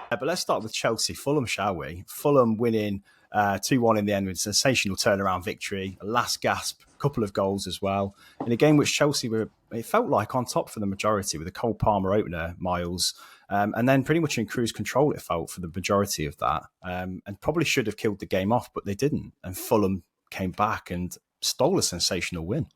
But let's start with Chelsea Fulham, shall we? Fulham winning 2-1 in the end with a sensational turnaround victory, a last gasp, couple of goals as well. In a game which Chelsea were, it felt like, on top for the majority with a Cole Palmer opener, Miles, and then pretty much in cruise control, it felt, for the majority of that. And probably should have killed the game off, but they didn't. And Fulham came back and stole a sensational win.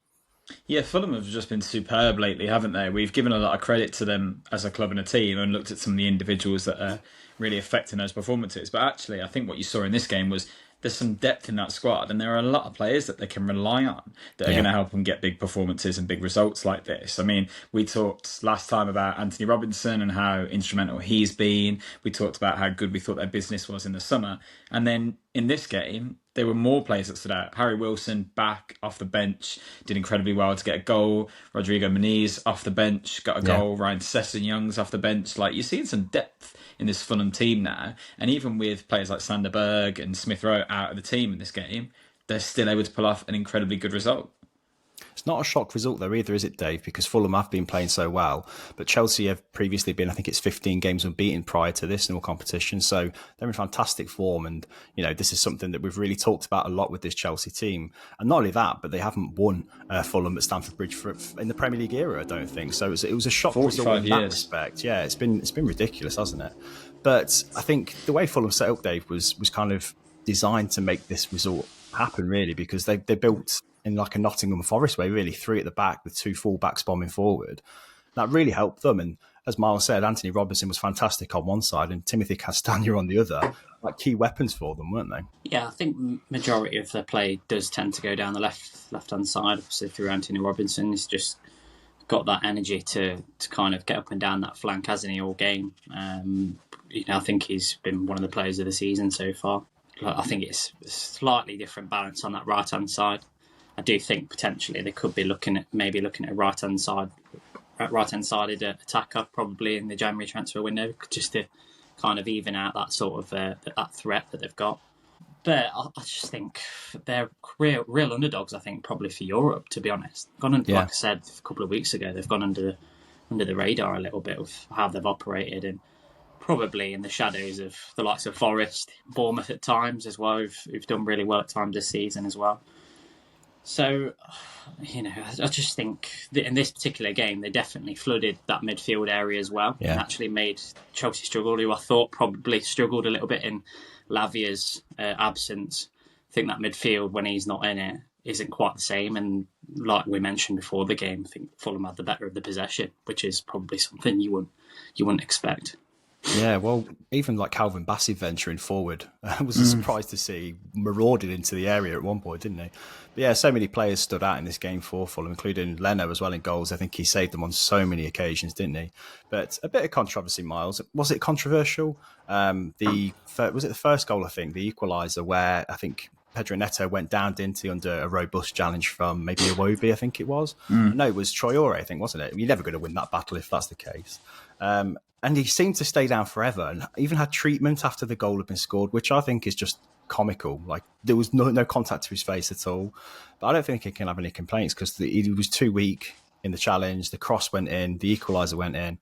Yeah, Fulham have just been superb lately, haven't they? We've given a lot of credit to them as a club and a team and looked at some of the individuals that are really affecting those performances. But actually, I think what you saw in this game was there's some depth in that squad, and there are a lot of players that they can rely on that are going to help them get big performances and big results like this. I mean, we talked last time about Anthony Robinson and how instrumental he's been. We talked about how good we thought their business was in the summer. And then in this game, there were more players that stood out. Harry Wilson back off the bench, did incredibly well to get a goal. Rodrigo Muniz off the bench, got a goal. Ryan Sessegnon off the bench. Like, you're seeing some depth in this Fulham team now. And even with players like Sander Berg and Smith Rowe out of the team in this game, they're still able to pull off an incredibly good result. It's not a shock result though either, is it, Dave? Because Fulham have been playing so well, but Chelsea have previously been, I think it's 15 games unbeaten prior to this in all competition. So they're in fantastic form, and this is something that we've really talked about a lot with this Chelsea team. And not only that, but they haven't won Fulham at Stamford Bridge in the Premier League era, I don't think. So it was a shock result in that respect. Yeah, it's been ridiculous, hasn't it? But I think the way Fulham set up, Dave, was kind of designed to make this result happen, really, because they built in like a Nottingham Forest way, really, three at the back with two full-backs bombing forward. That really helped them. And as Miles said, Anthony Robinson was fantastic on one side and Timothy Castagna on the other. Like key weapons for them, weren't they? Yeah, I think majority of their play does tend to go down the left-hand side, obviously through Anthony Robinson. He's just got that energy to kind of get up and down that flank, hasn't he, all game. I think he's been one of the players of the season so far. I think it's a slightly different balance on that right-hand side. I do think potentially they could be looking at a right-hand sided attacker probably in the January transfer window, just to kind of even out that sort of that threat that they've got. But I just think they're real underdogs. I think probably for Europe, to be honest. Like I said a couple of weeks ago, they've gone under the radar a little bit of how they've operated, and probably in the shadows of the likes of Forest, Bournemouth at times as well, who've done really well at times this season as well. So, I just think that in this particular game, they definitely flooded that midfield area as well, and actually made Chelsea struggle, who I thought probably struggled a little bit in Lavia's absence. I think that midfield, when he's not in it, isn't quite the same. And like we mentioned before the game, I think Fulham had the better of the possession, which is probably something you wouldn't expect. Yeah, well, even like Calvin Bassey venturing forward was a surprise to see. Marauded into the area at one point, didn't he? But yeah, so many players stood out in this game for Fulham, including Leno as well in goals. I think he saved them on so many occasions, didn't he? But a bit of controversy, Miles. Was it controversial? Was it the first goal, I think, the equaliser, where I think Pedro Neto went down, didn't he, under a robust challenge from maybe Iwobi, I think it was. No, it was Traore, I think, wasn't it? You're never going to win that battle if that's the case. And he seemed to stay down forever and even had treatment after the goal had been scored, which I think is just comical. Like, there was no contact to his face at all. But I don't think he can have any complaints because he was too weak in the challenge. The cross went in, the equaliser went in,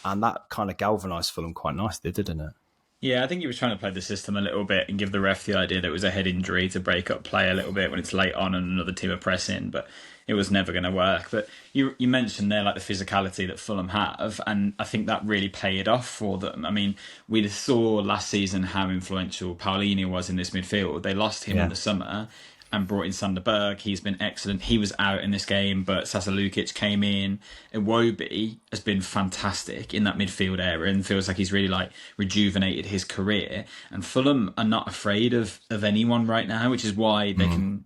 and that kind of galvanised Fulham quite nicely, didn't it? Yeah, I think he was trying to play the system a little bit and give the ref the idea that it was a head injury to break up play a little bit when it's late on and another team are pressing, but it was never going to work. But you mentioned there like the physicality that Fulham have, and I think that really paid off for them. I mean, we saw last season how influential Paulinho was in this midfield. They lost him in the summer and brought in Sander Berg. He's been excellent. He was out in this game, but Sasa Lukic came in. Iwobi has been fantastic in that midfield area and feels like he's really like rejuvenated his career. And Fulham are not afraid of anyone right now, which is why they can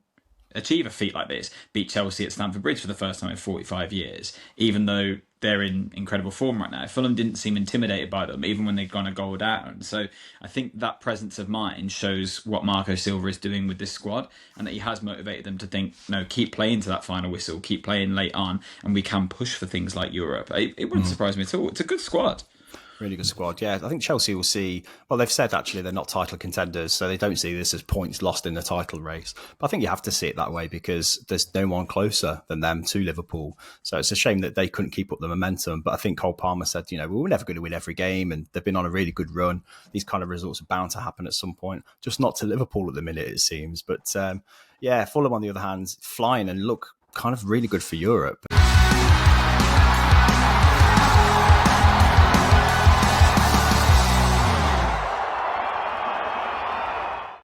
achieve a feat like this, beat Chelsea at Stamford Bridge for the first time in 45 years, even though they're in incredible form right now. Fulham didn't seem intimidated by them, even when they'd gone a goal down. So I think that presence of mind shows what Marco Silva is doing with this squad, and that he has motivated them to think, no, keep playing to that final whistle, keep playing late on, and we can push for things like Europe. It wouldn't surprise me at all. It's a good squad. Really good squad. Yeah, I think Chelsea will see. Well, they've said actually they're not title contenders, so they don't see this as points lost in the title race. But I think you have to see it that way because there's no one closer than them to Liverpool. So it's a shame that they couldn't keep up the momentum. But I think Cole Palmer said, we were never going to win every game, and they've been on a really good run. These kind of results are bound to happen at some point, just not to Liverpool at the minute, it seems. But Fulham on the other hand, flying and look kind of really good for Europe.